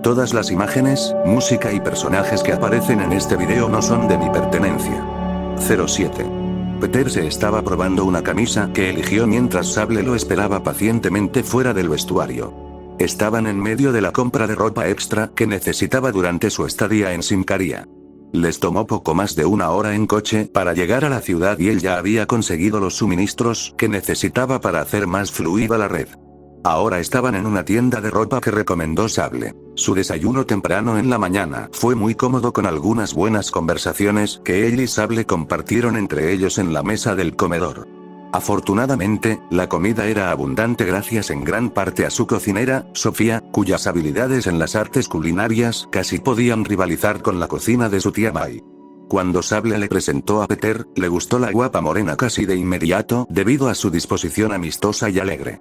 Todas las imágenes, música y personajes que aparecen en este video no son de mi pertenencia. 07. Peter se estaba probando una camisa que eligió mientras Sable lo esperaba pacientemente fuera del vestuario. Estaban en medio de la compra de ropa extra que necesitaba durante su estadía en Symkaria. Les tomó poco más de una hora en coche para llegar a la ciudad y él ya había conseguido los suministros que necesitaba para hacer más fluida la red. Ahora estaban en una tienda de ropa que recomendó Sable. Su desayuno temprano en la mañana fue muy cómodo con algunas buenas conversaciones que él y Sable compartieron entre ellos en la mesa del comedor. Afortunadamente, la comida era abundante gracias en gran parte a su cocinera, Sofía, cuyas habilidades en las artes culinarias casi podían rivalizar con la cocina de su tía Mai. Cuando Sable le presentó a Peter, le gustó la guapa morena casi de inmediato debido a su disposición amistosa y alegre.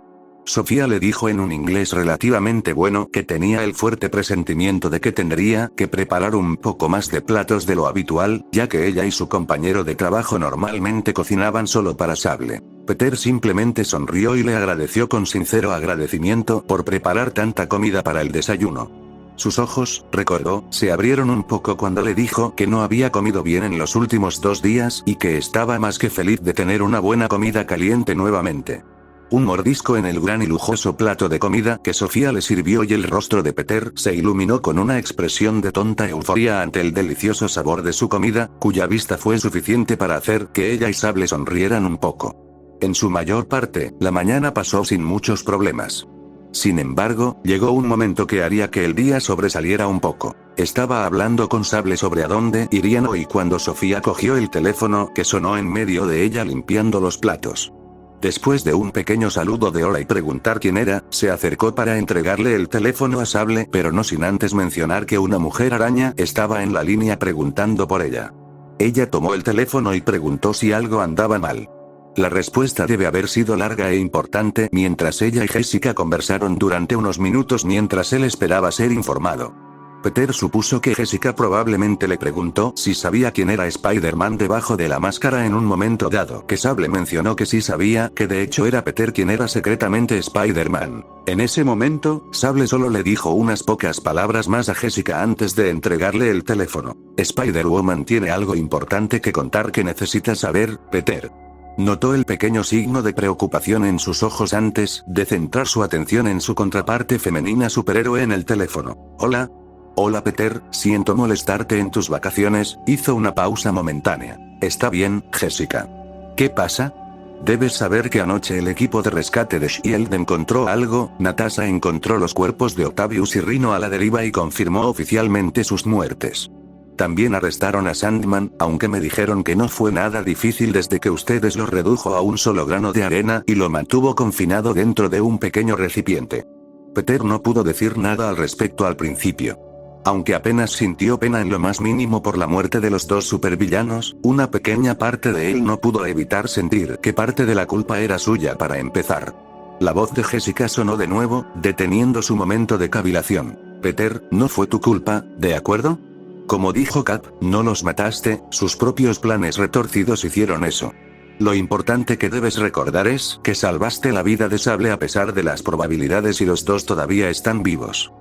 Sofía le dijo en un inglés relativamente bueno que tenía el fuerte presentimiento de que tendría que preparar un poco más de platos de lo habitual, ya que ella y su compañero de trabajo normalmente cocinaban solo para Sable. Peter simplemente sonrió y le agradeció con sincero agradecimiento por preparar tanta comida para el desayuno. Sus ojos, recordó, se abrieron un poco cuando le dijo que no había comido bien en los últimos 2 días y que estaba más que feliz de tener una buena comida caliente nuevamente. Un mordisco en el gran y lujoso plato de comida que Sofía le sirvió y el rostro de Peter se iluminó con una expresión de tonta euforia ante el delicioso sabor de su comida, cuya vista fue suficiente para hacer que ella y Sable sonrieran un poco. En su mayor parte, la mañana pasó sin muchos problemas. Sin embargo, llegó un momento que haría que el día sobresaliera un poco. Estaba hablando con Sable sobre a dónde irían hoy cuando Sofía cogió el teléfono que sonó en medio de ella limpiando los platos. Después de un pequeño saludo de hola y preguntar quién era, se acercó para entregarle el teléfono a Sable, pero no sin antes mencionar que una mujer araña estaba en la línea preguntando por ella. Ella tomó el teléfono y preguntó si algo andaba mal. La respuesta debe haber sido larga e importante mientras ella y Jessica conversaron durante unos minutos mientras él esperaba ser informado. Peter supuso que Jessica probablemente le preguntó si sabía quién era Spider-Man debajo de la máscara en un momento dado que Sable mencionó que sí sabía que de hecho era Peter quien era secretamente Spider-Man. En ese momento, Sable solo le dijo unas pocas palabras más a Jessica antes de entregarle el teléfono. Spider-Woman tiene algo importante que contar que necesitas saber, Peter. Notó el pequeño signo de preocupación en sus ojos antes de centrar su atención en su contraparte femenina superhéroe en el teléfono. Hola. Hola Peter, siento molestarte en tus vacaciones, hizo una pausa momentánea. Está bien, Jessica. ¿Qué pasa? Debes saber que anoche el equipo de rescate de S.H.I.E.L.D. encontró algo, Natasha encontró los cuerpos de Octavius y Rhino a la deriva y confirmó oficialmente sus muertes. También arrestaron a Sandman, aunque me dijeron que no fue nada difícil desde que ustedes lo redujo a un solo grano de arena y lo mantuvo confinado dentro de un pequeño recipiente. Peter no pudo decir nada al respecto al principio. Aunque apenas sintió pena en lo más mínimo por la muerte de los 2 supervillanos, una pequeña parte de él no pudo evitar sentir que parte de la culpa era suya para empezar. La voz de Jessica sonó de nuevo, deteniendo su momento de cavilación. Peter, no fue tu culpa, ¿de acuerdo? Como dijo Cap, no los mataste, sus propios planes retorcidos hicieron eso. Lo importante que debes recordar es que salvaste la vida de Sable a pesar de las probabilidades y los 2 todavía están vivos.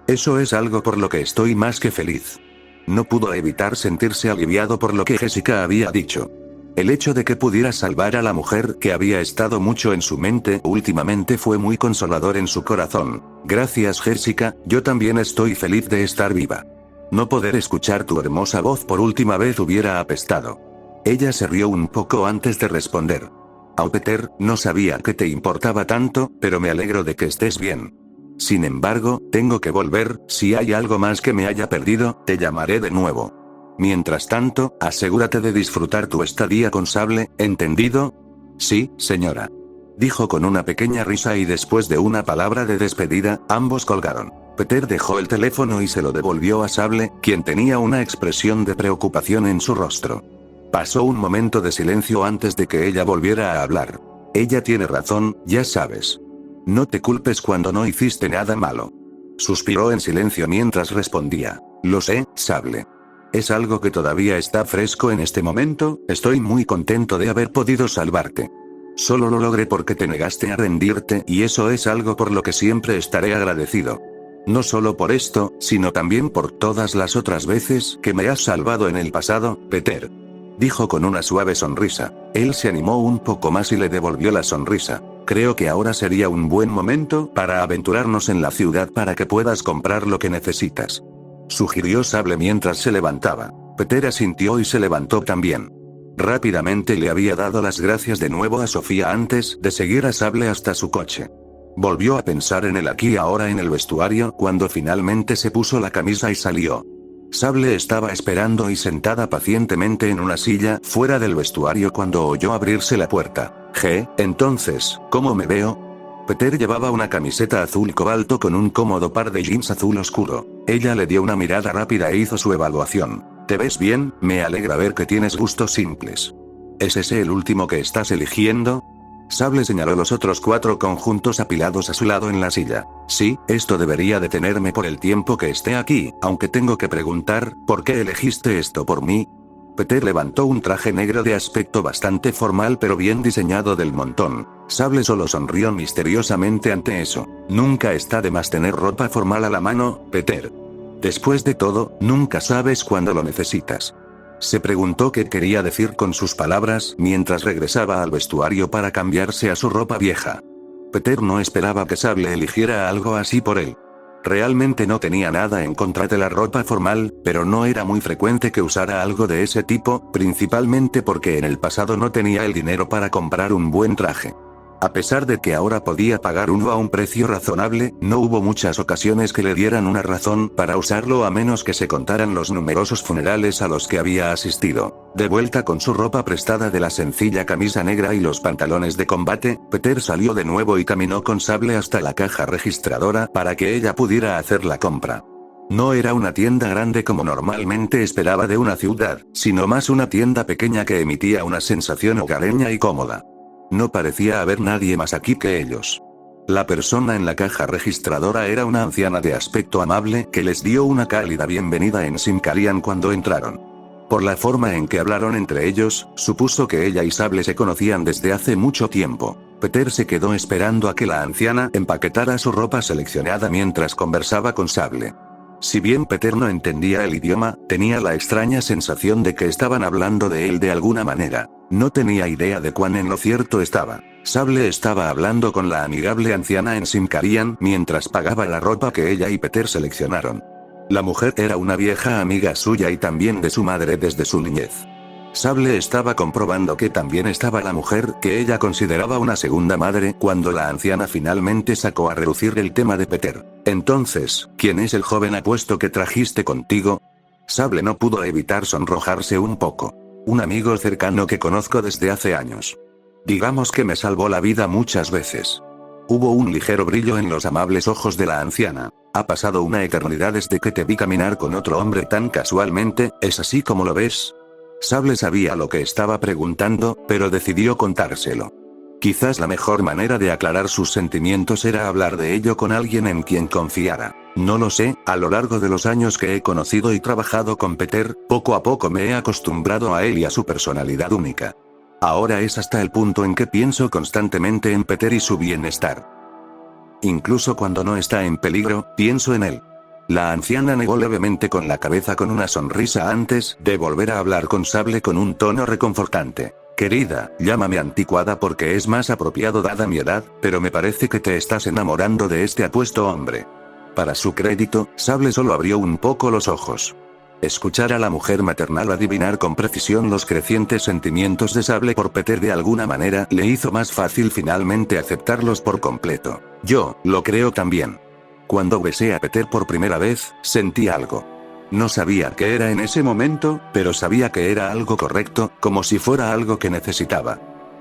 Eso es algo por lo que estoy más que feliz. No pudo evitar sentirse aliviado por lo que Jessica había dicho. El hecho de que pudiera salvar a la mujer que había estado mucho en su mente últimamente fue muy consolador en su corazón. Gracias Jessica, yo también estoy feliz de estar viva. No poder escuchar tu hermosa voz por última vez hubiera apestado. Ella se rió un poco antes de responder. Oh Peter, no sabía que te importaba tanto, pero me alegro de que estés bien. Sin embargo, tengo que volver, si hay algo más que me haya perdido, te llamaré de nuevo. Mientras tanto, asegúrate de disfrutar tu estadía con Sable, ¿entendido? Sí, señora. Dijo con una pequeña risa y después de una palabra de despedida, ambos colgaron. Peter dejó el teléfono y se lo devolvió a Sable, quien tenía una expresión de preocupación en su rostro. Pasó un momento de silencio antes de que ella volviera a hablar. Ella tiene razón, ya sabes. No te culpes cuando no hiciste nada malo. Suspiró en silencio mientras respondía. Lo sé, Sable. Es algo que todavía está fresco en este momento, estoy muy contento de haber podido salvarte. Solo lo logré porque te negaste a rendirte y eso es algo por lo que siempre estaré agradecido. No solo por esto, sino también por todas las otras veces que me has salvado en el pasado, Peter. Dijo con una suave sonrisa. Él se animó un poco más y le devolvió la sonrisa. Creo que ahora sería un buen momento para aventurarnos en la ciudad para que puedas comprar lo que necesitas. Sugirió Sable mientras se levantaba. Peter asintió y se levantó también. Rápidamente le había dado las gracias de nuevo a Sofía antes de seguir a Sable hasta su coche. Volvió a pensar en el aquí y ahora en el vestuario cuando finalmente se puso la camisa y salió. Sable estaba esperando y sentada pacientemente en una silla fuera del vestuario cuando oyó abrirse la puerta. Entonces, ¿cómo me veo? Peter llevaba una camiseta azul cobalto con un cómodo par de jeans azul oscuro. Ella le dio una mirada rápida e hizo su evaluación. ¿Te ves bien? Me alegra ver que tienes gustos simples. ¿Es ese el último que estás eligiendo? Sable señaló los otros 4 conjuntos apilados a su lado en la silla. Sí, esto debería detenerme por el tiempo que esté aquí, aunque tengo que preguntar, ¿por qué elegiste esto por mí? Peter levantó un traje negro de aspecto bastante formal pero bien diseñado del montón. Sable solo sonrió misteriosamente ante eso. Nunca está de más tener ropa formal a la mano, Peter. Después de todo, nunca sabes cuándo lo necesitas. Se preguntó qué quería decir con sus palabras mientras regresaba al vestuario para cambiarse a su ropa vieja. Peter no esperaba que Sable eligiera algo así por él. Realmente no tenía nada en contra de la ropa formal, pero no era muy frecuente que usara algo de ese tipo, principalmente porque en el pasado no tenía el dinero para comprar un buen traje. A pesar de que ahora podía pagar uno a un precio razonable, no hubo muchas ocasiones que le dieran una razón para usarlo a menos que se contaran los numerosos funerales a los que había asistido. De vuelta con su ropa prestada de la sencilla camisa negra y los pantalones de combate, Peter salió de nuevo y caminó con Sable hasta la caja registradora para que ella pudiera hacer la compra. No era una tienda grande como normalmente esperaba de una ciudad, sino más una tienda pequeña que emitía una sensación hogareña y cómoda. No parecía haber nadie más aquí que ellos. La persona en la caja registradora era una anciana de aspecto amable que les dio una cálida bienvenida en Simcarian cuando entraron. Por la forma en que hablaron entre ellos, supuso que ella y Sable se conocían desde hace mucho tiempo. Peter se quedó esperando a que la anciana empaquetara su ropa seleccionada mientras conversaba con Sable. Si bien Peter no entendía el idioma, tenía la extraña sensación de que estaban hablando de él de alguna manera. No tenía idea de cuán en lo cierto estaba. Sable estaba hablando con la amigable anciana en Simcarian mientras pagaba la ropa que ella y Peter seleccionaron. La mujer era una vieja amiga suya y también de su madre desde su niñez. Sable estaba comprobando que también estaba la mujer que ella consideraba una segunda madre cuando la anciana finalmente sacó a relucir el tema de Peter. Entonces, ¿quién es el joven apuesto que trajiste contigo? Sable no pudo evitar sonrojarse un poco. Un amigo cercano que conozco desde hace años. Digamos que me salvó la vida muchas veces. Hubo un ligero brillo en los amables ojos de la anciana. Ha pasado una eternidad desde que te vi caminar con otro hombre tan casualmente, ¿es así como lo ves? Sable sabía lo que estaba preguntando, pero decidió contárselo. Quizás la mejor manera de aclarar sus sentimientos era hablar de ello con alguien en quien confiara. No lo sé, a lo largo de los años que he conocido y trabajado con Peter, poco a poco me he acostumbrado a él y a su personalidad única. Ahora es hasta el punto en que pienso constantemente en Peter y su bienestar. Incluso cuando no está en peligro, pienso en él. La anciana negó levemente con la cabeza con una sonrisa antes de volver a hablar con Sable con un tono reconfortante. Querida, llámame anticuada porque es más apropiado dada mi edad, pero me parece que te estás enamorando de este apuesto hombre. Para su crédito, Sable solo abrió un poco los ojos. Escuchar a la mujer maternal adivinar con precisión los crecientes sentimientos de Sable por Peter de alguna manera le hizo más fácil finalmente aceptarlos por completo. Yo, lo creo también. Cuando besé a Peter por primera vez, sentí algo. No sabía qué era en ese momento, pero sabía que era algo correcto, como si fuera algo que necesitaba.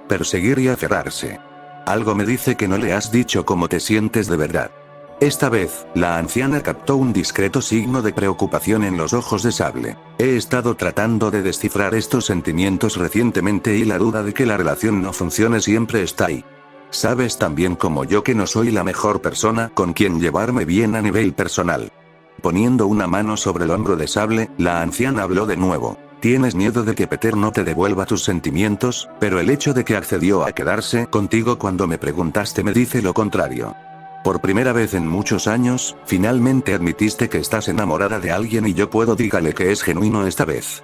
Perseguir y aferrarse. Algo me dice que no le has dicho cómo te sientes de verdad. Esta vez, la anciana captó un discreto signo de preocupación en los ojos de Sable. He estado tratando de descifrar estos sentimientos recientemente y la duda de que la relación no funcione siempre está ahí. Sabes tan bien como yo que no soy la mejor persona con quien llevarme bien a nivel personal. Poniendo una mano sobre el hombro de Sable, la anciana habló de nuevo. Tienes miedo de que Peter no te devuelva tus sentimientos, pero el hecho de que accedió a quedarse contigo cuando me preguntaste me dice lo contrario. Por primera vez en muchos años, finalmente admitiste que estás enamorada de alguien y yo puedo dígale que es genuino esta vez.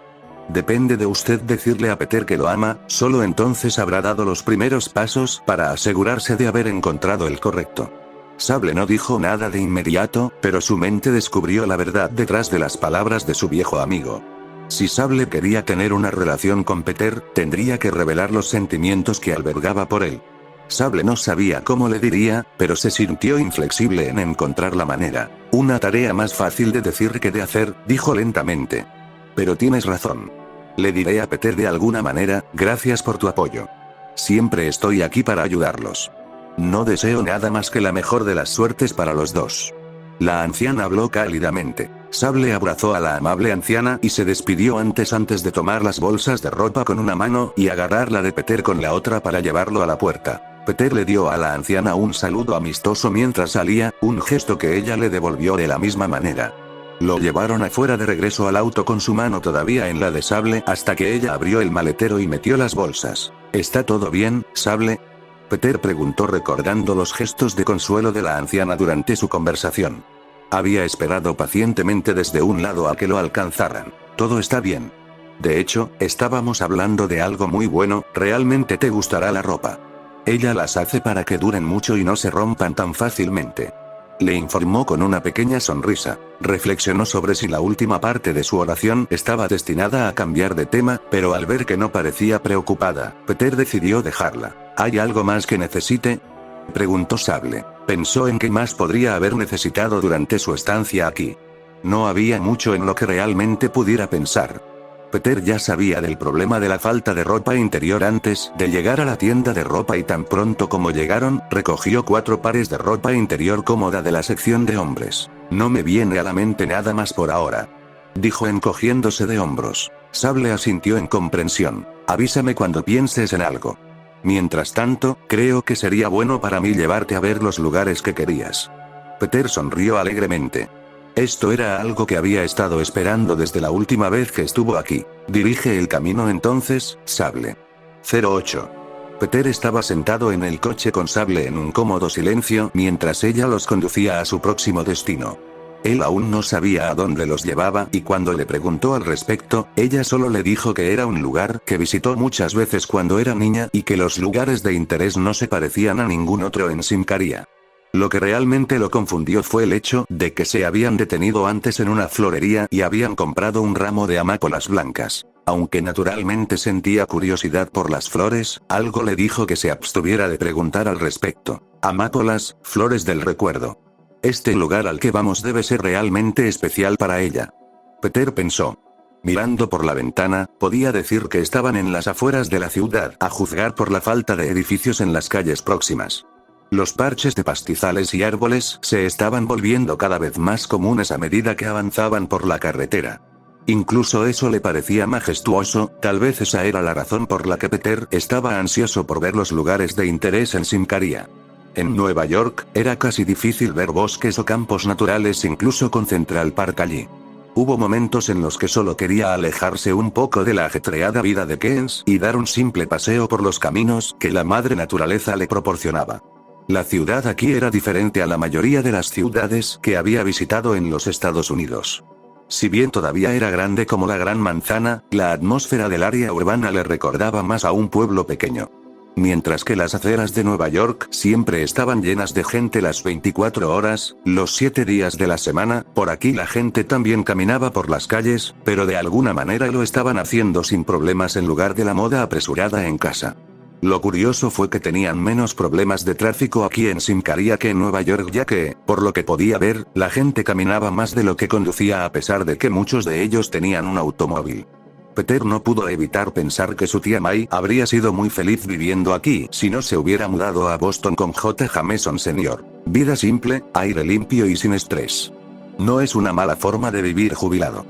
Depende de usted decirle a Peter que lo ama, solo entonces habrá dado los primeros pasos para asegurarse de haber encontrado el correcto. Sable no dijo nada de inmediato, pero su mente descubrió la verdad detrás de las palabras de su viejo amigo. Si Sable quería tener una relación con Peter, tendría que revelar los sentimientos que albergaba por él. Sable no sabía cómo le diría, pero se sintió inflexible en encontrar la manera. Una tarea más fácil de decir que de hacer, dijo lentamente. Pero tienes razón. Le diré a Peter de alguna manera, gracias por tu apoyo. Siempre estoy aquí para ayudarlos. No deseo nada más que la mejor de las suertes para los dos. La anciana habló cálidamente. Sable abrazó a la amable anciana y se despidió antes de tomar las bolsas de ropa con una mano y agarrar la de Peter con la otra para llevarlo a la puerta. Peter le dio a la anciana un saludo amistoso mientras salía, un gesto que ella le devolvió de la misma manera. Lo llevaron afuera de regreso al auto con su mano todavía en la de Sable hasta que ella abrió el maletero y metió las bolsas. ¿Está todo bien, Sable? Peter preguntó recordando los gestos de consuelo de la anciana durante su conversación. Había esperado pacientemente desde un lado a que lo alcanzaran. Todo está bien. De hecho, estábamos hablando de algo muy bueno, realmente te gustará la ropa. Ella las hace para que duren mucho y no se rompan tan fácilmente. Le informó con una pequeña sonrisa. Reflexionó sobre si la última parte de su oración estaba destinada a cambiar de tema, pero al ver que no parecía preocupada, Peter decidió dejarla. ¿Hay algo más que necesite?, preguntó Sable. Pensó en qué más podría haber necesitado durante su estancia aquí. No había mucho en lo que realmente pudiera pensar. Peter ya sabía del problema de la falta de ropa interior antes de llegar a la tienda de ropa y tan pronto como llegaron, recogió 4 pares de ropa interior cómoda de la sección de hombres. No me viene a la mente nada más por ahora, dijo encogiéndose de hombros. Sable asintió en comprensión. Avísame cuando pienses en algo. Mientras tanto, creo que sería bueno para mí llevarte a ver los lugares que querías. Peter sonrió alegremente. Esto era algo que había estado esperando desde la última vez que estuvo aquí. Dirige el camino entonces, Sable. 08. Peter estaba sentado en el coche con Sable en un cómodo silencio mientras ella los conducía a su próximo destino. Él aún no sabía a dónde los llevaba y cuando le preguntó al respecto, ella solo le dijo que era un lugar que visitó muchas veces cuando era niña y que los lugares de interés no se parecían a ningún otro en Symkaria. Lo que realmente lo confundió fue el hecho de que se habían detenido antes en una florería y habían comprado un ramo de amápolas blancas. Aunque naturalmente sentía curiosidad por las flores, algo le dijo que se abstuviera de preguntar al respecto. Amápolas, flores del recuerdo. Este lugar al que vamos debe ser realmente especial para ella. Peter pensó. Mirando por la ventana, podía decir que estaban en las afueras de la ciudad, a juzgar por la falta de edificios en las calles próximas. Los parches de pastizales y árboles se estaban volviendo cada vez más comunes a medida que avanzaban por la carretera. Incluso eso le parecía majestuoso, tal vez esa era la razón por la que Peter estaba ansioso por ver los lugares de interés en Symkaria. En Nueva York, era casi difícil ver bosques o campos naturales incluso con Central Park allí. Hubo momentos en los que solo quería alejarse un poco de la ajetreada vida de Queens y dar un simple paseo por los caminos que la madre naturaleza le proporcionaba. La ciudad aquí era diferente a la mayoría de las ciudades que había visitado en los Estados Unidos. Si bien todavía era grande como la Gran Manzana, la atmósfera del área urbana le recordaba más a un pueblo pequeño. Mientras que las aceras de Nueva York siempre estaban llenas de gente las 24 horas, los 7 días de la semana, por aquí la gente también caminaba por las calles, pero de alguna manera lo estaban haciendo sin problemas en lugar de la moda apresurada en casa. Lo curioso fue que tenían menos problemas de tráfico aquí en Symkaria que en Nueva York, ya que, por lo que podía ver, la gente caminaba más de lo que conducía a pesar de que muchos de ellos tenían un automóvil. Peter no pudo evitar pensar que su tía May habría sido muy feliz viviendo aquí si no se hubiera mudado a Boston con J. Jameson Sr. Vida simple, aire limpio y sin estrés. No es una mala forma de vivir jubilado.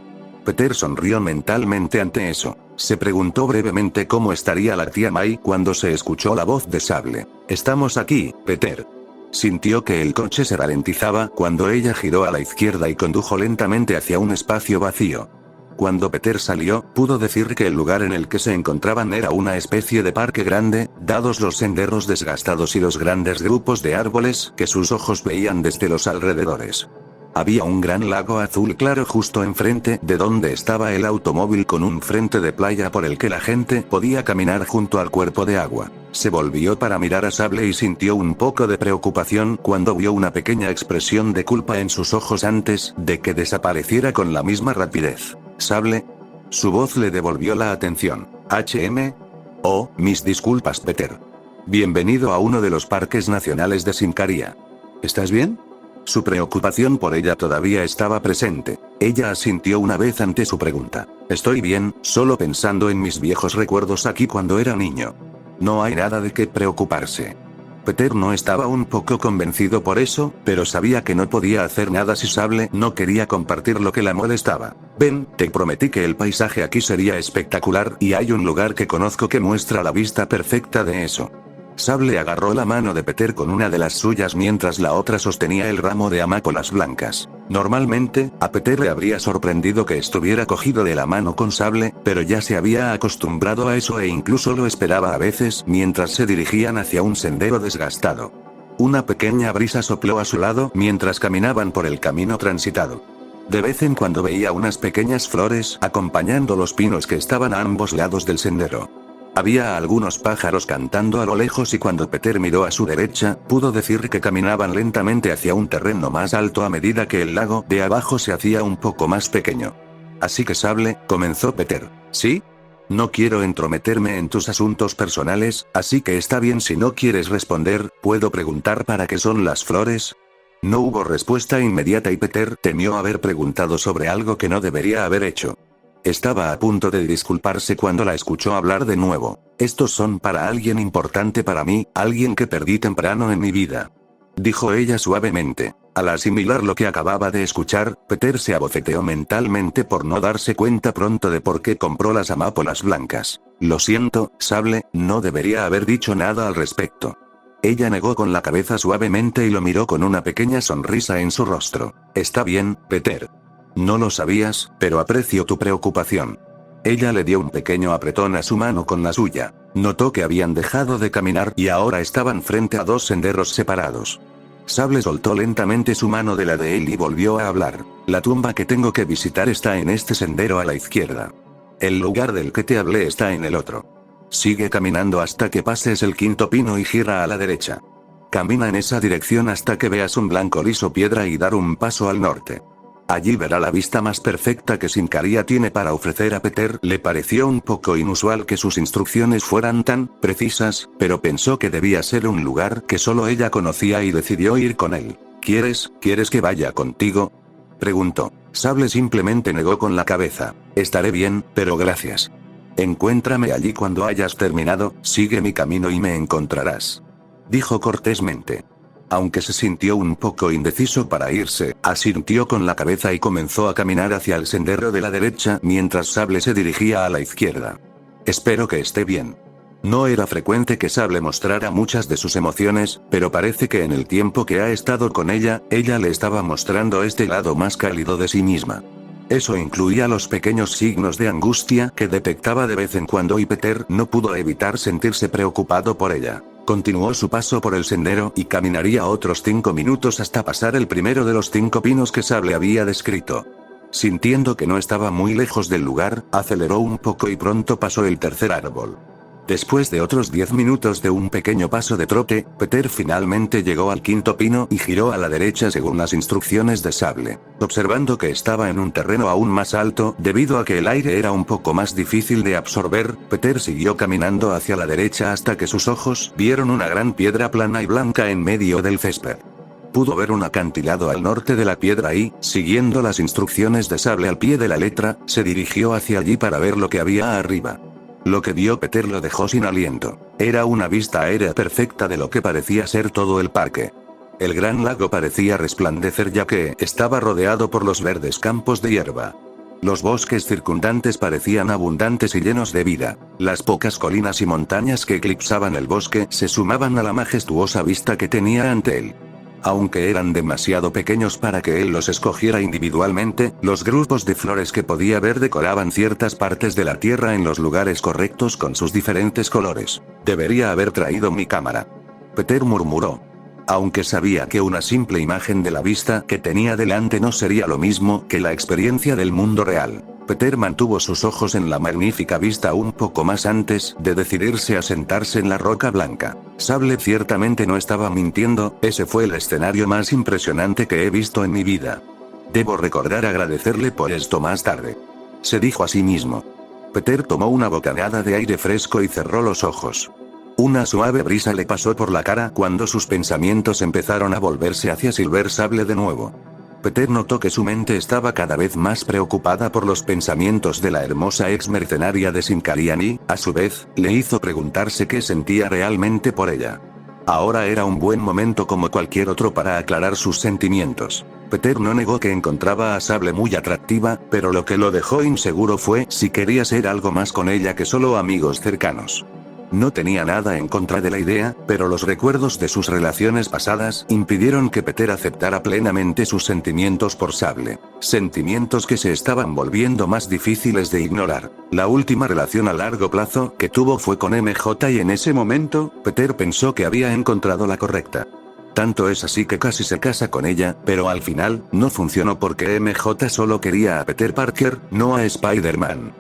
Peter sonrió mentalmente ante eso. Se preguntó brevemente cómo estaría la tía May cuando se escuchó la voz de Sable. «Estamos aquí, Peter». Sintió que el coche se ralentizaba cuando ella giró a la izquierda y condujo lentamente hacia un espacio vacío. Cuando Peter salió, pudo decir que el lugar en el que se encontraban era una especie de parque grande, dados los senderos desgastados y los grandes grupos de árboles que sus ojos veían desde los alrededores. Había un gran lago azul claro justo enfrente de donde estaba el automóvil con un frente de playa por el que la gente podía caminar junto al cuerpo de agua. Se volvió para mirar a Sable y sintió un poco de preocupación cuando vio una pequeña expresión de culpa en sus ojos antes de que desapareciera con la misma rapidez. ¿Sable? Su voz le devolvió la atención. Oh, mis disculpas, Peter. Bienvenido a uno de los parques nacionales de Sincaria. ¿Estás bien? Su preocupación por ella todavía estaba presente. Ella asintió una vez ante su pregunta. Estoy bien, solo pensando en mis viejos recuerdos aquí cuando era niño. No hay nada de qué preocuparse. Peter no estaba un poco convencido por eso, pero sabía que no podía hacer nada si Sable no quería compartir lo que la molestaba. Ven, te prometí que el paisaje aquí sería espectacular y hay un lugar que conozco que muestra la vista perfecta de eso. Sable agarró la mano de Peter con una de las suyas mientras la otra sostenía el ramo de amapolas blancas. Normalmente, a Peter le habría sorprendido que estuviera cogido de la mano con Sable, pero ya se había acostumbrado a eso e incluso lo esperaba a veces mientras se dirigían hacia un sendero desgastado. Una pequeña brisa sopló a su lado mientras caminaban por el camino transitado. De vez en cuando veía unas pequeñas flores acompañando los pinos que estaban a ambos lados del sendero. Había algunos pájaros cantando a lo lejos y cuando Peter miró a su derecha, pudo decir que caminaban lentamente hacia un terreno más alto a medida que el lago de abajo se hacía un poco más pequeño. Así que Sable, comenzó Peter. ¿Sí? No quiero entrometerme en tus asuntos personales, así que está bien si no quieres responder, ¿puedo preguntar para qué son las flores? No hubo respuesta inmediata y Peter temió haber preguntado sobre algo que no debería haber hecho. Estaba a punto de disculparse cuando la escuchó hablar de nuevo. Estos son para alguien importante para mí, alguien que perdí temprano en mi vida. Dijo ella suavemente. Al asimilar lo que acababa de escuchar, Peter se abofeteó mentalmente por no darse cuenta pronto de por qué compró las amapolas blancas. Lo siento, Sable, no debería haber dicho nada al respecto. Ella negó con la cabeza suavemente y lo miró con una pequeña sonrisa en su rostro. Está bien, Peter. No lo sabías, pero aprecio tu preocupación. Ella le dio un pequeño apretón a su mano con la suya. Notó que habían dejado de caminar y ahora estaban frente a dos senderos separados. Sable soltó lentamente su mano de la de él y volvió a hablar. La tumba que tengo que visitar está en este sendero a la izquierda. El lugar del que te hablé está en el otro. Sigue caminando hasta que pases el quinto pino y gira a la derecha. Camina en esa dirección hasta que veas un blanco liso piedra y dar un paso al norte. Allí verá la vista más perfecta que Sincaria tiene para ofrecer a Peter. Le pareció un poco inusual que sus instrucciones fueran tan precisas, pero pensó que debía ser un lugar que solo ella conocía y decidió ir con él. ¿Quieres que vaya contigo?, preguntó. Sable simplemente negó con la cabeza. Estaré bien, pero gracias. Encuéntrame allí cuando hayas terminado, sigue mi camino y me encontrarás. Dijo cortésmente. Aunque se sintió un poco indeciso para irse, asintió con la cabeza y comenzó a caminar hacia el sendero de la derecha mientras Sable se dirigía a la izquierda. Espero que esté bien. No era frecuente que Sable mostrara muchas de sus emociones, pero parece que en el tiempo que ha estado con ella le estaba mostrando este lado más cálido de sí misma. Eso incluía los pequeños signos de angustia que detectaba de vez en cuando y Peter no pudo evitar sentirse preocupado por ella. Continuó su paso por el sendero y caminaría otros 5 minutos hasta pasar el primero de los 5 pinos que Sable había descrito. Sintiendo que no estaba muy lejos del lugar, aceleró un poco y pronto pasó el tercer árbol. Después de otros 10 minutos de un pequeño paso de trote, Peter finalmente llegó al quinto pino y giró a la derecha según las instrucciones de Sable. Observando que estaba en un terreno aún más alto, debido a que el aire era un poco más difícil de absorber, Peter siguió caminando hacia la derecha hasta que sus ojos vieron una gran piedra plana y blanca en medio del césped. Pudo ver un acantilado al norte de la piedra y, siguiendo las instrucciones de Sable al pie de la letra, se dirigió hacia allí para ver lo que había arriba. Lo que vio Peter lo dejó sin aliento. Era una vista aérea perfecta de lo que parecía ser todo el parque. El gran lago parecía resplandecer ya que estaba rodeado por los verdes campos de hierba. Los bosques circundantes parecían abundantes y llenos de vida. Las pocas colinas y montañas que eclipsaban el bosque se sumaban a la majestuosa vista que tenía ante él. Aunque eran demasiado pequeños para que él los escogiera individualmente, los grupos de flores que podía ver decoraban ciertas partes de la tierra en los lugares correctos con sus diferentes colores. Debería haber traído mi cámara. Peter murmuró. Aunque sabía que una simple imagen de la vista que tenía delante no sería lo mismo que la experiencia del mundo real. Peter mantuvo sus ojos en la magnífica vista un poco más antes de decidirse a sentarse en la roca blanca. Sable ciertamente no estaba mintiendo, ese fue el escenario más impresionante que he visto en mi vida. Debo recordar agradecerle por esto más tarde. Se dijo a sí mismo. Peter tomó una bocanada de aire fresco y cerró los ojos. Una suave brisa le pasó por la cara cuando sus pensamientos empezaron a volverse hacia Silver Sable de nuevo. Peter notó que su mente estaba cada vez más preocupada por los pensamientos de la hermosa ex mercenaria de Sincarian y, a su vez, le hizo preguntarse qué sentía realmente por ella. Ahora era un buen momento como cualquier otro para aclarar sus sentimientos. Peter no negó que encontraba a Sable muy atractiva, pero lo que lo dejó inseguro fue si quería ser algo más con ella que solo amigos cercanos. No tenía nada en contra de la idea, pero los recuerdos de sus relaciones pasadas impidieron que Peter aceptara plenamente sus sentimientos por Sable. Sentimientos que se estaban volviendo más difíciles de ignorar. La última relación a largo plazo que tuvo fue con MJ y en ese momento, Peter pensó que había encontrado la correcta. Tanto es así que casi se casa con ella, pero al final, no funcionó porque MJ solo quería a Peter Parker, no a Spider-Man.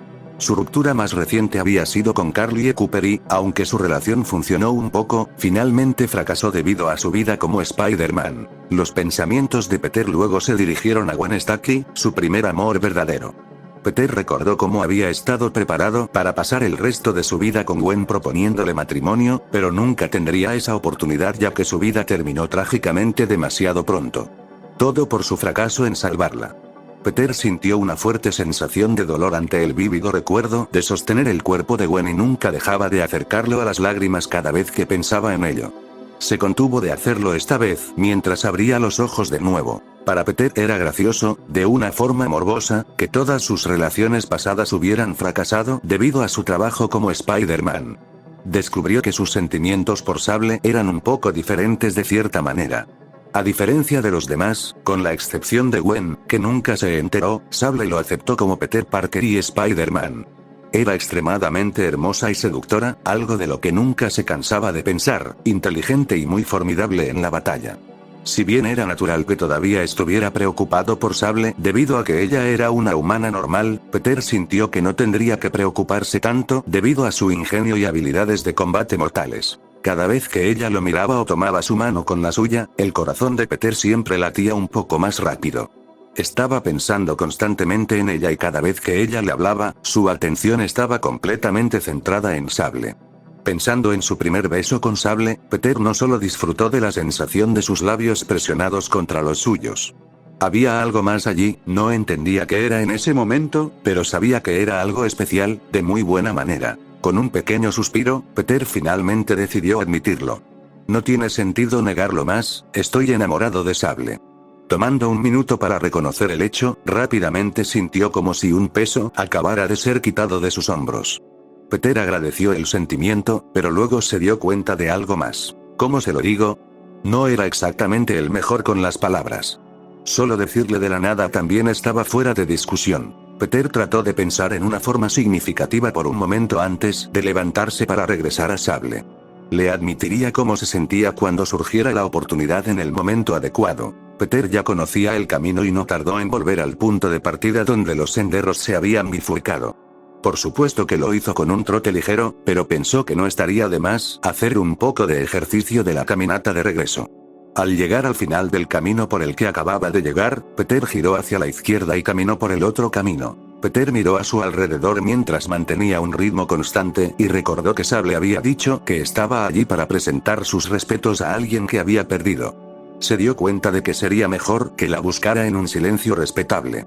Su ruptura más reciente había sido con Carly Cooper y, aunque su relación funcionó un poco, finalmente fracasó debido a su vida como Spider-Man. Los pensamientos de Peter luego se dirigieron a Gwen Stacy, su primer amor verdadero. Peter recordó cómo había estado preparado para pasar el resto de su vida con Gwen proponiéndole matrimonio, pero nunca tendría esa oportunidad ya que su vida terminó trágicamente demasiado pronto. Todo por su fracaso en salvarla. Peter sintió una fuerte sensación de dolor ante el vívido recuerdo de sostener el cuerpo de Gwen y nunca dejaba de acercarlo a las lágrimas cada vez que pensaba en ello. Se contuvo de hacerlo esta vez mientras abría los ojos de nuevo. Para Peter era gracioso, de una forma morbosa, que todas sus relaciones pasadas hubieran fracasado debido a su trabajo como Spider-Man. Descubrió que sus sentimientos por Sable eran un poco diferentes de cierta manera. A diferencia de los demás, con la excepción de Gwen, que nunca se enteró, Sable lo aceptó como Peter Parker y Spider-Man. Era extremadamente hermosa y seductora, algo de lo que nunca se cansaba de pensar, inteligente y muy formidable en la batalla. Si bien era natural que todavía estuviera preocupado por Sable debido a que ella era una humana normal, Peter sintió que no tendría que preocuparse tanto debido a su ingenio y habilidades de combate mortales. Cada vez que ella lo miraba o tomaba su mano con la suya, el corazón de Peter siempre latía un poco más rápido. Estaba pensando constantemente en ella y cada vez que ella le hablaba, su atención estaba completamente centrada en Sable. Pensando en su primer beso con Sable, Peter no solo disfrutó de la sensación de sus labios presionados contra los suyos. Había algo más allí, no entendía qué era en ese momento, pero sabía que era algo especial, de muy buena manera. Con un pequeño suspiro, Peter finalmente decidió admitirlo. No tiene sentido negarlo más, estoy enamorado de Sable. Tomando un minuto para reconocer el hecho, rápidamente sintió como si un peso acabara de ser quitado de sus hombros. Peter agradeció el sentimiento, pero luego se dio cuenta de algo más. ¿Cómo se lo digo? No era exactamente el mejor con las palabras. Solo decirle de la nada también estaba fuera de discusión. Peter trató de pensar en una forma significativa por un momento antes de levantarse para regresar a Sable. Le admitiría cómo se sentía cuando surgiera la oportunidad en el momento adecuado. Peter ya conocía el camino y no tardó en volver al punto de partida donde los senderos se habían bifurcado. Por supuesto que lo hizo con un trote ligero, pero pensó que no estaría de más hacer un poco de ejercicio de la caminata de regreso. Al llegar al final del camino por el que acababa de llegar, Peter giró hacia la izquierda y caminó por el otro camino. Peter miró a su alrededor mientras mantenía un ritmo constante y recordó que Sable había dicho que estaba allí para presentar sus respetos a alguien que había perdido. Se dio cuenta de que sería mejor que la buscara en un silencio respetable.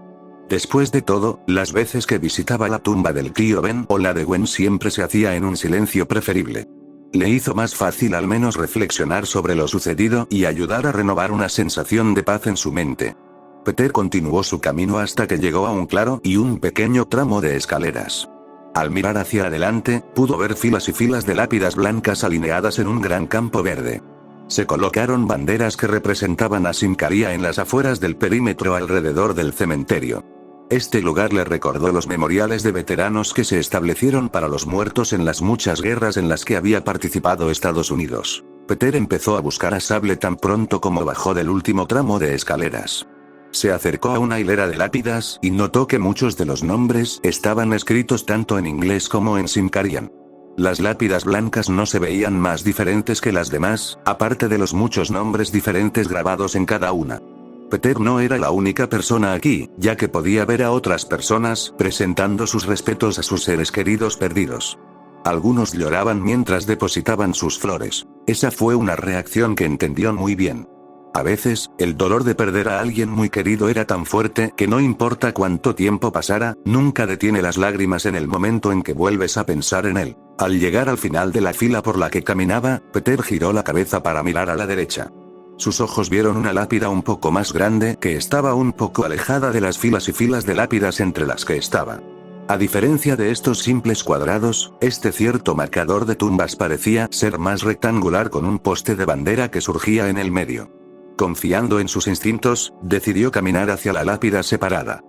Después de todo, las veces que visitaba la tumba del tío Ben o la de Gwen siempre se hacía en un silencio preferible. Le hizo más fácil al menos reflexionar sobre lo sucedido y ayudar a renovar una sensación de paz en su mente. Peter continuó su camino hasta que llegó a un claro y un pequeño tramo de escaleras. Al mirar hacia adelante, pudo ver filas y filas de lápidas blancas alineadas en un gran campo verde. Se colocaron banderas que representaban a Sincaria en las afueras del perímetro alrededor del cementerio. Este lugar le recordó los memoriales de veteranos que se establecieron para los muertos en las muchas guerras en las que había participado Estados Unidos. Peter empezó a buscar a Sable tan pronto como bajó del último tramo de escaleras. Se acercó a una hilera de lápidas y notó que muchos de los nombres estaban escritos tanto en inglés como en Sincarian. Las lápidas blancas no se veían más diferentes que las demás, aparte de los muchos nombres diferentes grabados en cada una. Peter no era la única persona aquí, ya que podía ver a otras personas presentando sus respetos a sus seres queridos perdidos. Algunos lloraban mientras depositaban sus flores. Esa fue una reacción que entendió muy bien. A veces, el dolor de perder a alguien muy querido era tan fuerte que no importa cuánto tiempo pasara, nunca detiene las lágrimas en el momento en que vuelves a pensar en él. Al llegar al final de la fila por la que caminaba, Peter giró la cabeza para mirar a la derecha. Sus ojos vieron una lápida un poco más grande que estaba un poco alejada de las filas y filas de lápidas entre las que estaba. A diferencia de estos simples cuadrados, este cierto marcador de tumbas parecía ser más rectangular con un poste de bandera que surgía en el medio. Confiando en sus instintos, decidió caminar hacia la lápida separada.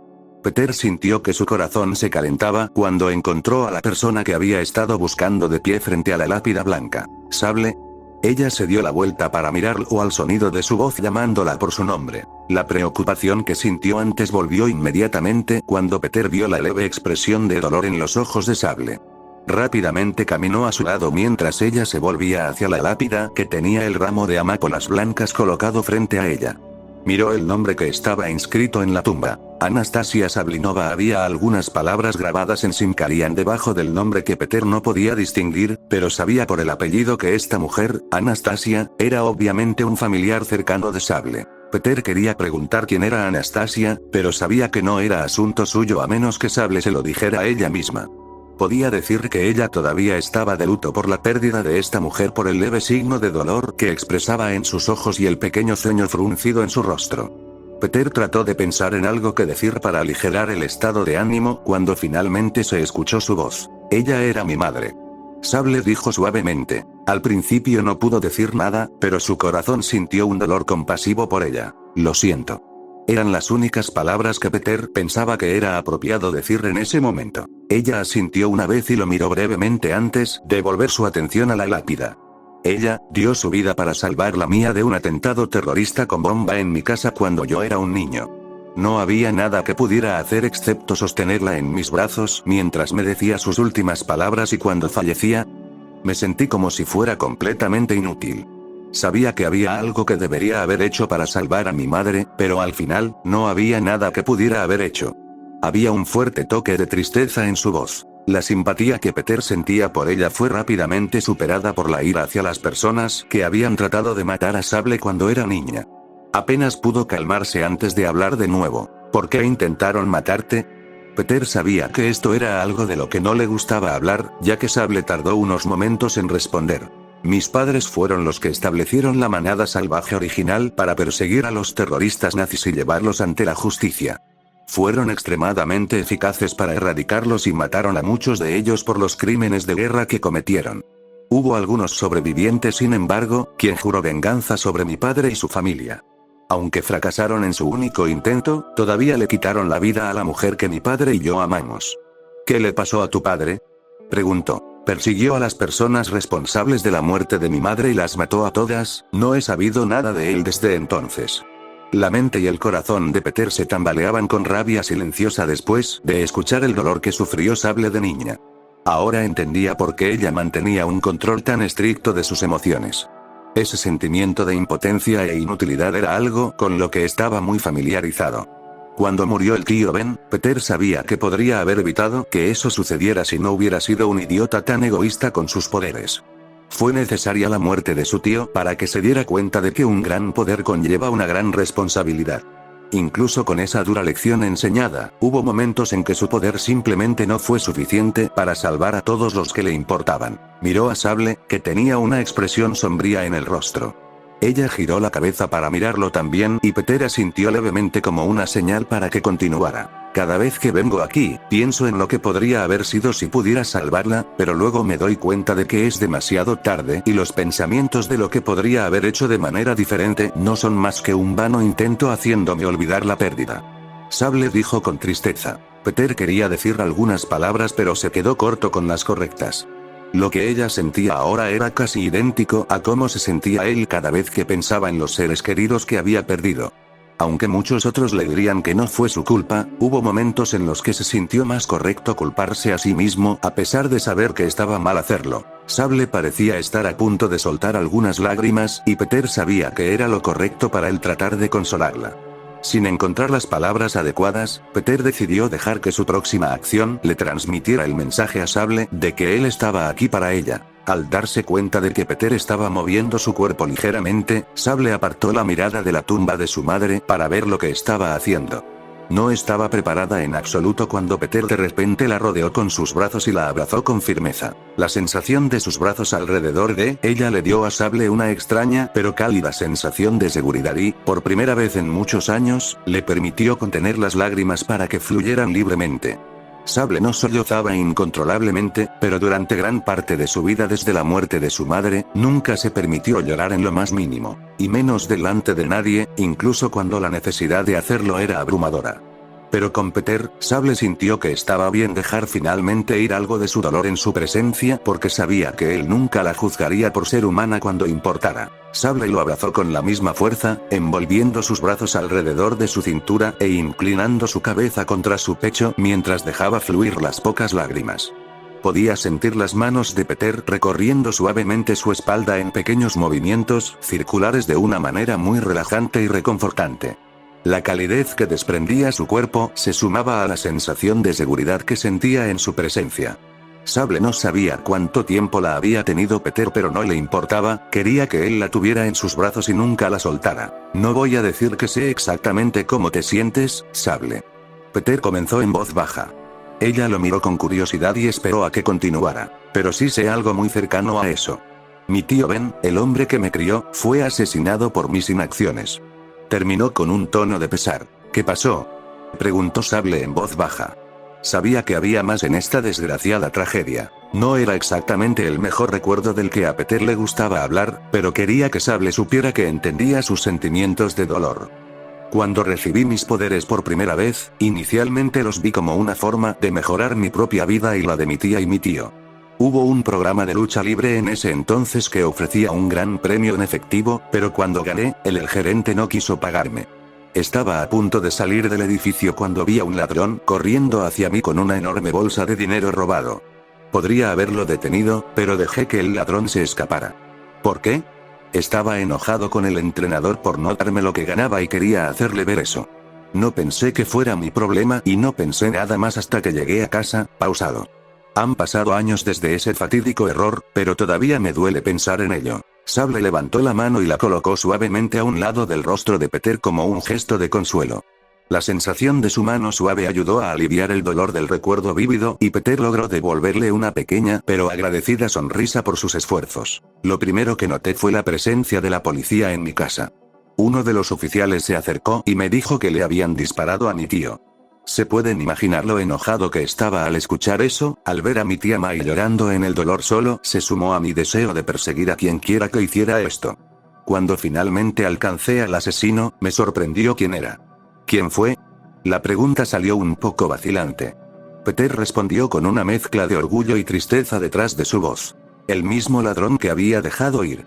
Peter sintió que su corazón se calentaba cuando encontró a la persona que había estado buscando de pie frente a la lápida blanca. ¿Sable? Ella se dio la vuelta para mirarlo al sonido de su voz llamándola por su nombre. La preocupación que sintió antes volvió inmediatamente cuando Peter vio la leve expresión de dolor en los ojos de Sable. Rápidamente caminó a su lado mientras ella se volvía hacia la lápida que tenía el ramo de amapolas blancas colocado frente a ella. Miró el nombre que estaba inscrito en la tumba. Anastasia Sablinova. Había algunas palabras grabadas en Sincarian debajo del nombre que Peter no podía distinguir, pero sabía por el apellido que esta mujer, Anastasia, era obviamente un familiar cercano de Sable. Peter quería preguntar quién era Anastasia, pero sabía que no era asunto suyo a menos que Sable se lo dijera a ella misma. Podía decir que ella todavía estaba de luto por la pérdida de esta mujer por el leve signo de dolor que expresaba en sus ojos y el pequeño ceño fruncido en su rostro. Peter trató de pensar en algo que decir para aligerar el estado de ánimo cuando finalmente se escuchó su voz. Ella era mi madre. Sable dijo suavemente. Al principio no pudo decir nada, pero su corazón sintió un dolor compasivo por ella. Lo siento. Eran las únicas palabras que Peter pensaba que era apropiado decir en ese momento. Ella asintió una vez y lo miró brevemente antes de volver su atención a la lápida. Ella dio su vida para salvar la mía de un atentado terrorista con bomba en mi casa cuando yo era un niño. No había nada que pudiera hacer excepto sostenerla en mis brazos mientras me decía sus últimas palabras y cuando fallecía, me sentí como si fuera completamente inútil. Sabía que había algo que debería haber hecho para salvar a mi madre, pero al final, no había nada que pudiera haber hecho. Había un fuerte toque de tristeza en su voz. La simpatía que Peter sentía por ella fue rápidamente superada por la ira hacia las personas que habían tratado de matar a Sable cuando era niña. Apenas pudo calmarse antes de hablar de nuevo. ¿Por qué intentaron matarte? Peter sabía que esto era algo de lo que no le gustaba hablar, ya que Sable tardó unos momentos en responder. Mis padres fueron los que establecieron la manada salvaje original para perseguir a los terroristas nazis y llevarlos ante la justicia. Fueron extremadamente eficaces para erradicarlos y mataron a muchos de ellos por los crímenes de guerra que cometieron. Hubo algunos sobrevivientes, sin embargo, quien juró venganza sobre mi padre y su familia. Aunque fracasaron en su único intento, todavía le quitaron la vida a la mujer que mi padre y yo amamos. ¿Qué le pasó a tu padre?, preguntó. Persiguió a las personas responsables de la muerte de mi madre y las mató a todas. No he sabido nada de él desde entonces. La mente y el corazón de Peter se tambaleaban con rabia silenciosa después de escuchar el dolor que sufrió Sable de niña. Ahora entendía por qué ella mantenía un control tan estricto de sus emociones. Ese sentimiento de impotencia e inutilidad era algo con lo que estaba muy familiarizado. Cuando murió el tío Ben, Peter sabía que podría haber evitado que eso sucediera si no hubiera sido un idiota tan egoísta con sus poderes. Fue necesaria la muerte de su tío para que se diera cuenta de que un gran poder conlleva una gran responsabilidad. Incluso con esa dura lección enseñada, hubo momentos en que su poder simplemente no fue suficiente para salvar a todos los que le importaban. Miró a Sable, que tenía una expresión sombría en el rostro. Ella giró la cabeza para mirarlo también y Peter asintió levemente como una señal para que continuara. Cada vez que vengo aquí, pienso en lo que podría haber sido si pudiera salvarla, pero luego me doy cuenta de que es demasiado tarde y los pensamientos de lo que podría haber hecho de manera diferente no son más que un vano intento haciéndome olvidar la pérdida. Sable dijo con tristeza. Peter quería decir algunas palabras pero se quedó corto con las correctas. Lo que ella sentía ahora era casi idéntico a cómo se sentía él cada vez que pensaba en los seres queridos que había perdido. Aunque muchos otros le dirían que no fue su culpa, hubo momentos en los que se sintió más correcto culparse a sí mismo a pesar de saber que estaba mal hacerlo. Sable parecía estar a punto de soltar algunas lágrimas y Peter sabía que era lo correcto para él tratar de consolarla. Sin encontrar las palabras adecuadas, Peter decidió dejar que su próxima acción le transmitiera el mensaje a Sable de que él estaba aquí para ella. Al darse cuenta de que Peter estaba moviendo su cuerpo ligeramente, Sable apartó la mirada de la tumba de su madre para ver lo que estaba haciendo. No estaba preparada en absoluto cuando Peter de repente la rodeó con sus brazos y la abrazó con firmeza. La sensación de sus brazos alrededor de ella le dio a Sable una extraña pero cálida sensación de seguridad y, por primera vez en muchos años, le permitió contener las lágrimas para que fluyeran libremente. Sable no sollozaba incontrolablemente, pero durante gran parte de su vida desde la muerte de su madre, nunca se permitió llorar en lo más mínimo, y menos delante de nadie, incluso cuando la necesidad de hacerlo era abrumadora. Pero con Peter, Sable sintió que estaba bien dejar finalmente ir algo de su dolor en su presencia porque sabía que él nunca la juzgaría por ser humana cuando importara. Sable lo abrazó con la misma fuerza, envolviendo sus brazos alrededor de su cintura e inclinando su cabeza contra su pecho mientras dejaba fluir las pocas lágrimas. Podía sentir las manos de Peter recorriendo suavemente su espalda en pequeños movimientos circulares de una manera muy relajante y reconfortante. La calidez que desprendía su cuerpo se sumaba a la sensación de seguridad que sentía en su presencia. Sable no sabía cuánto tiempo la había tenido Peter pero no le importaba, quería que él la tuviera en sus brazos y nunca la soltara. No voy a decir que sé exactamente cómo te sientes, Sable. Peter comenzó en voz baja. Ella lo miró con curiosidad y esperó a que continuara. Pero sí sé algo muy cercano a eso. Mi tío Ben, el hombre que me crió, fue asesinado por mis inacciones. Terminó con un tono de pesar. ¿Qué pasó?, preguntó Sable en voz baja. Sabía que había más en esta desgraciada tragedia. No era exactamente el mejor recuerdo del que a Peter le gustaba hablar, pero quería que Sable supiera que entendía sus sentimientos de dolor. Cuando recibí mis poderes por primera vez, inicialmente los vi como una forma de mejorar mi propia vida y la de mi tía y mi tío. Hubo un programa de lucha libre en ese entonces que ofrecía un gran premio en efectivo, pero cuando gané, el gerente no quiso pagarme. Estaba a punto de salir del edificio cuando vi a un ladrón corriendo hacia mí con una enorme bolsa de dinero robado. Podría haberlo detenido, pero dejé que el ladrón se escapara. ¿Por qué? Estaba enojado con el entrenador por no darme lo que ganaba y quería hacerle ver eso. No pensé que fuera mi problema y no pensé nada más hasta que llegué a casa, pausado. Han pasado años desde ese fatídico error, pero todavía me duele pensar en ello. Sable levantó la mano y la colocó suavemente a un lado del rostro de Peter como un gesto de consuelo. La sensación de su mano suave ayudó a aliviar el dolor del recuerdo vívido y Peter logró devolverle una pequeña pero agradecida sonrisa por sus esfuerzos. Lo primero que noté fue la presencia de la policía en mi casa. Uno de los oficiales se acercó y me dijo que le habían disparado a mi tío. Se pueden imaginar lo enojado que estaba al escuchar eso. Al ver a mi tía May llorando en el dolor solo se sumó a mi deseo de perseguir a quien quiera que hiciera esto. Cuando finalmente alcancé al asesino, me sorprendió quién era. ¿Quién fue? La pregunta salió un poco vacilante. Peter respondió con una mezcla de orgullo y tristeza detrás de su voz. El mismo ladrón que había dejado ir.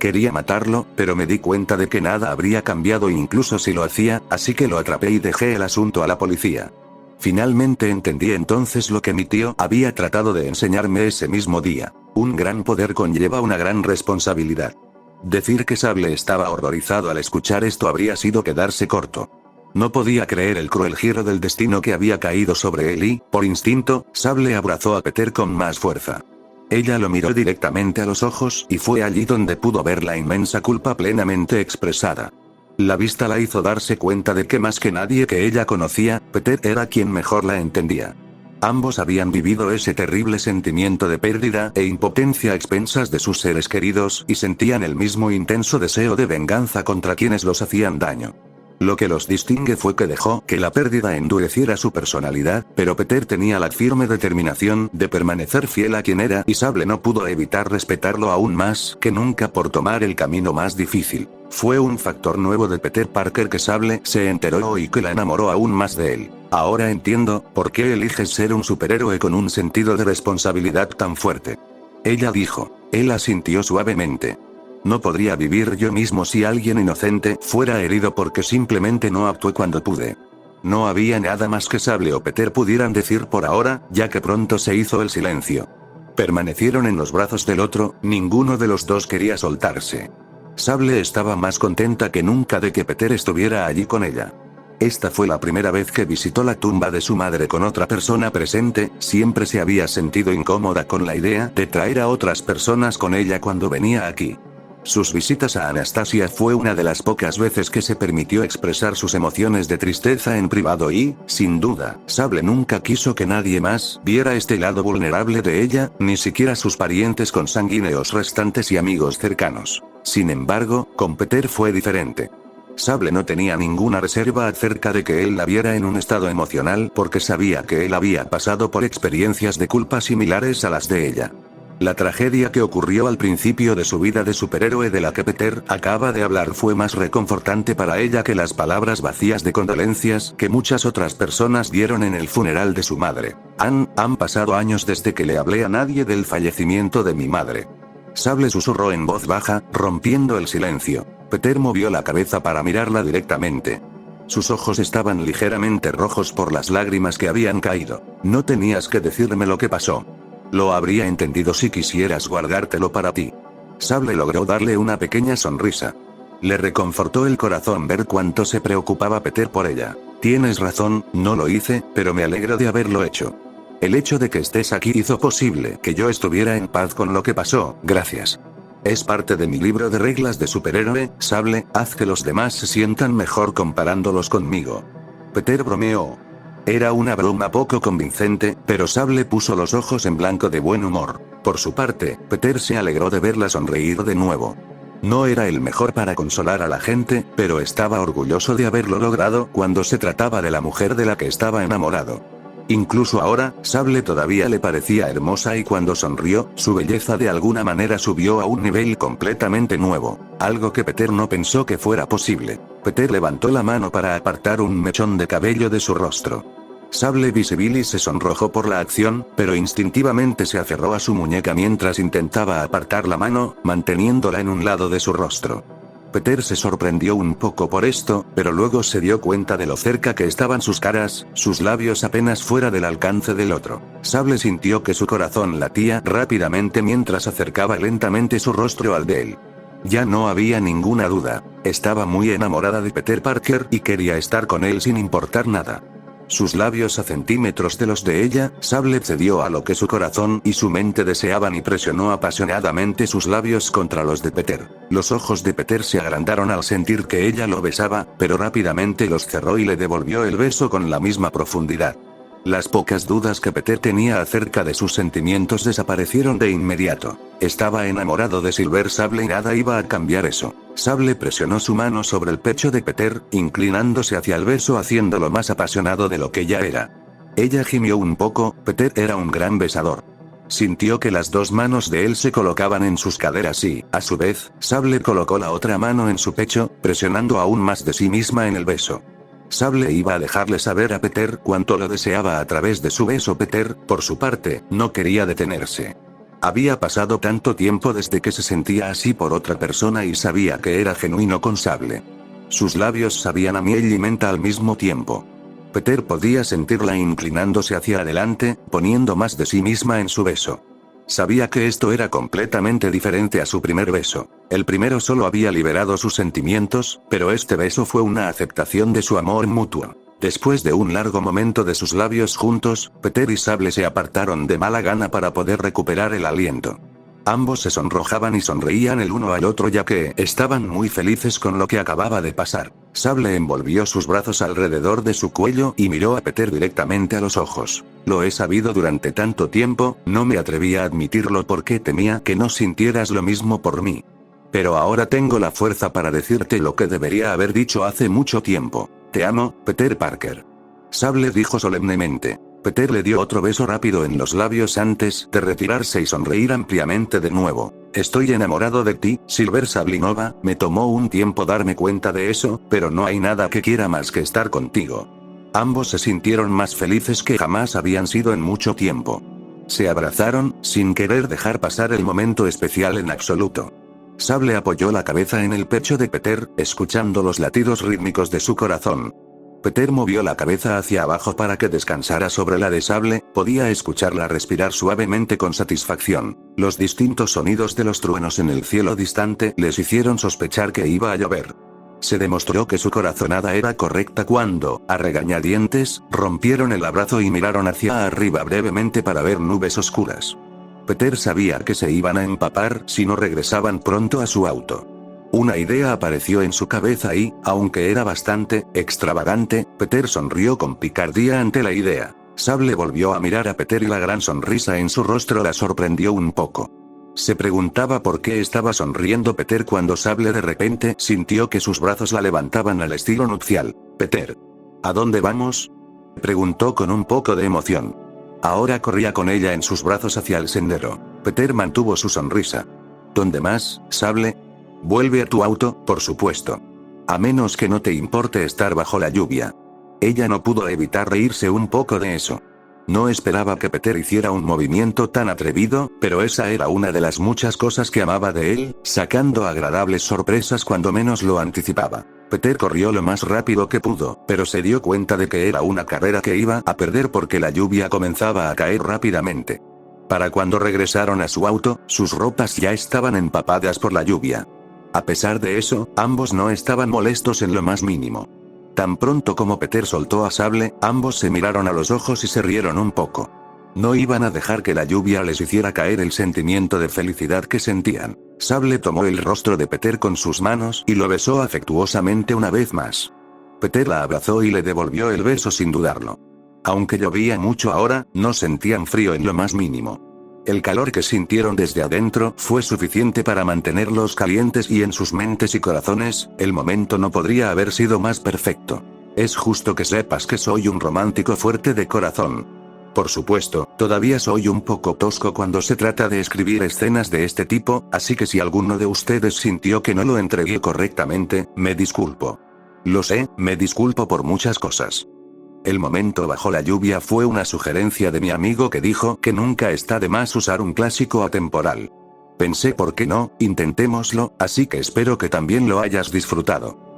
Quería matarlo, pero me di cuenta de que nada habría cambiado incluso si lo hacía, así que lo atrapé y dejé el asunto a la policía. Finalmente entendí entonces lo que mi tío había tratado de enseñarme ese mismo día. Un gran poder conlleva una gran responsabilidad. Decir que Sable estaba horrorizado al escuchar esto habría sido quedarse corto. No podía creer el cruel giro del destino que había caído sobre él y, por instinto, Sable abrazó a Peter con más fuerza. Ella lo miró directamente a los ojos y fue allí donde pudo ver la inmensa culpa plenamente expresada. La vista la hizo darse cuenta de que más que nadie que ella conocía, Peter era quien mejor la entendía. Ambos habían vivido ese terrible sentimiento de pérdida e impotencia a expensas de sus seres queridos y sentían el mismo intenso deseo de venganza contra quienes los hacían daño. Lo que los distingue fue que dejó que la pérdida endureciera su personalidad, pero Peter tenía la firme determinación de permanecer fiel a quien era y Sable no pudo evitar respetarlo aún más que nunca por tomar el camino más difícil. Fue un factor nuevo de Peter Parker que Sable se enteró y que la enamoró aún más de él. Ahora entiendo por qué eliges ser un superhéroe con un sentido de responsabilidad tan fuerte. Ella dijo. Él asintió suavemente. No podría vivir yo mismo si alguien inocente fuera herido porque simplemente no actué cuando pude. No había nada más que Sable o Peter pudieran decir por ahora, ya que pronto se hizo el silencio. Permanecieron en los brazos del otro, ninguno de los dos quería soltarse. Sable estaba más contenta que nunca de que Peter estuviera allí con ella. Esta fue la primera vez que visitó la tumba de su madre con otra persona presente, siempre se había sentido incómoda con la idea de traer a otras personas con ella cuando venía aquí. Sus visitas a Anastasia fue una de las pocas veces que se permitió expresar sus emociones de tristeza en privado y, sin duda, Sable nunca quiso que nadie más viera este lado vulnerable de ella, ni siquiera sus parientes consanguíneos restantes y amigos cercanos. Sin embargo, con Peter fue diferente. Sable no tenía ninguna reserva acerca de que él la viera en un estado emocional porque sabía que él había pasado por experiencias de culpa similares a las de ella. La tragedia que ocurrió al principio de su vida de superhéroe de la que Peter acaba de hablar fue más reconfortante para ella que las palabras vacías de condolencias que muchas otras personas dieron en el funeral de su madre. Han pasado años desde que le hablé a nadie del fallecimiento de mi madre. Sable susurró en voz baja, rompiendo el silencio. Peter movió la cabeza para mirarla directamente. Sus ojos estaban ligeramente rojos por las lágrimas que habían caído. No tenías que decirme lo que pasó. Lo habría entendido si quisieras guardártelo para ti. Sable logró darle una pequeña sonrisa. Le reconfortó el corazón ver cuánto se preocupaba Peter por ella. Tienes razón, no lo hice, pero me alegro de haberlo hecho. El hecho de que estés aquí hizo posible que yo estuviera en paz con lo que pasó, gracias. Es parte de mi libro de reglas de superhéroe, Sable, haz que los demás se sientan mejor comparándolos conmigo. Peter bromeó. Era una broma poco convincente, pero Sable puso los ojos en blanco de buen humor. Por su parte, Peter se alegró de verla sonreír de nuevo. No era el mejor para consolar a la gente, pero estaba orgulloso de haberlo logrado cuando se trataba de la mujer de la que estaba enamorado. Incluso ahora, Sable todavía le parecía hermosa y cuando sonrió, su belleza de alguna manera subió a un nivel completamente nuevo, algo que Peter no pensó que fuera posible. Peter levantó la mano para apartar un mechón de cabello de su rostro. Sable Visibilis se sonrojó por la acción, pero instintivamente se aferró a su muñeca mientras intentaba apartar la mano, manteniéndola en un lado de su rostro. Peter se sorprendió un poco por esto, pero luego se dio cuenta de lo cerca que estaban sus caras, sus labios apenas fuera del alcance del otro. Sable sintió que su corazón latía rápidamente mientras acercaba lentamente su rostro al de él. Ya no había ninguna duda. Estaba muy enamorada de Peter Parker y quería estar con él sin importar nada. Sus labios a centímetros de los de ella, Sable cedió a lo que su corazón y su mente deseaban y presionó apasionadamente sus labios contra los de Peter. Los ojos de Peter se agrandaron al sentir que ella lo besaba, pero rápidamente los cerró y le devolvió el beso con la misma profundidad. Las pocas dudas que Peter tenía acerca de sus sentimientos desaparecieron de inmediato. Estaba enamorado de Silver Sable y nada iba a cambiar eso. Sable presionó su mano sobre el pecho de Peter, inclinándose hacia el beso haciéndolo más apasionado de lo que ya era. Ella gimió un poco, Peter era un gran besador. Sintió que las dos manos de él se colocaban en sus caderas y, a su vez, Sable colocó la otra mano en su pecho, presionando aún más de sí misma en el beso. Sable iba a dejarle saber a Peter cuánto lo deseaba a través de su beso. Peter, por su parte, no quería detenerse. Había pasado tanto tiempo desde que se sentía así por otra persona y sabía que era genuino con Sable. Sus labios sabían a miel y menta al mismo tiempo. Peter podía sentirla inclinándose hacia adelante, poniendo más de sí misma en su beso. Sabía que esto era completamente diferente a su primer beso. El primero solo había liberado sus sentimientos, pero este beso fue una aceptación de su amor mutuo. Después de un largo momento de sus labios juntos, Peter y Sable se apartaron de mala gana para poder recuperar el aliento. Ambos se sonrojaban y sonreían el uno al otro ya que estaban muy felices con lo que acababa de pasar. Sable envolvió sus brazos alrededor de su cuello y miró a Peter directamente a los ojos. Lo he sabido durante tanto tiempo, no me atreví a admitirlo porque temía que no sintieras lo mismo por mí. Pero ahora tengo la fuerza para decirte lo que debería haber dicho hace mucho tiempo. Te amo, Peter Parker. Sable dijo solemnemente. Peter le dio otro beso rápido en los labios antes de retirarse y sonreír ampliamente de nuevo. Estoy enamorado de ti, Silver Sablinova, me tomó un tiempo darme cuenta de eso, pero no hay nada que quiera más que estar contigo. Ambos se sintieron más felices que jamás habían sido en mucho tiempo. Se abrazaron, sin querer dejar pasar el momento especial en absoluto. Sable apoyó la cabeza en el pecho de Peter, escuchando los latidos rítmicos de su corazón. Peter movió la cabeza hacia abajo para que descansara sobre la de Sable, podía escucharla respirar suavemente con satisfacción. Los distintos sonidos de los truenos en el cielo distante les hicieron sospechar que iba a llover. Se demostró que su corazonada era correcta cuando, a regañadientes, rompieron el abrazo y miraron hacia arriba brevemente para ver nubes oscuras. Peter sabía que se iban a empapar si no regresaban pronto a su auto. Una idea apareció en su cabeza y, aunque era bastante extravagante, Peter sonrió con picardía ante la idea. Sable volvió a mirar a Peter y la gran sonrisa en su rostro la sorprendió un poco. Se preguntaba por qué estaba sonriendo Peter cuando Sable de repente sintió que sus brazos la levantaban al estilo nupcial. Peter. ¿A dónde vamos? Preguntó con un poco de emoción. Ahora corría con ella en sus brazos hacia el sendero. Peter mantuvo su sonrisa. ¿Dónde más, Sable? Vuelve a tu auto, por supuesto. A menos que no te importe estar bajo la lluvia. Ella no pudo evitar reírse un poco de eso. No esperaba que Peter hiciera un movimiento tan atrevido, pero esa era una de las muchas cosas que amaba de él, sacando agradables sorpresas cuando menos lo anticipaba. Peter corrió lo más rápido que pudo, pero se dio cuenta de que era una carrera que iba a perder porque la lluvia comenzaba a caer rápidamente. Para cuando regresaron a su auto, sus ropas ya estaban empapadas por la lluvia. A pesar de eso, ambos no estaban molestos en lo más mínimo. Tan pronto como Peter soltó a Sable, ambos se miraron a los ojos y se rieron un poco. No iban a dejar que la lluvia les hiciera caer el sentimiento de felicidad que sentían. Sable tomó el rostro de Peter con sus manos y lo besó afectuosamente una vez más. Peter la abrazó y le devolvió el beso sin dudarlo. Aunque llovía mucho ahora, no sentían frío en lo más mínimo. El calor que sintieron desde adentro fue suficiente para mantenerlos calientes y en sus mentes y corazones, el momento no podría haber sido más perfecto. Es justo que sepas que soy un romántico fuerte de corazón. Por supuesto, todavía soy un poco tosco cuando se trata de escribir escenas de este tipo, así que si alguno de ustedes sintió que no lo entregué correctamente, me disculpo. Lo sé, me disculpo por muchas cosas. El momento bajo la lluvia fue una sugerencia de mi amigo que dijo que nunca está de más usar un clásico atemporal. Pensé por qué no, intentémoslo, así que espero que también lo hayas disfrutado.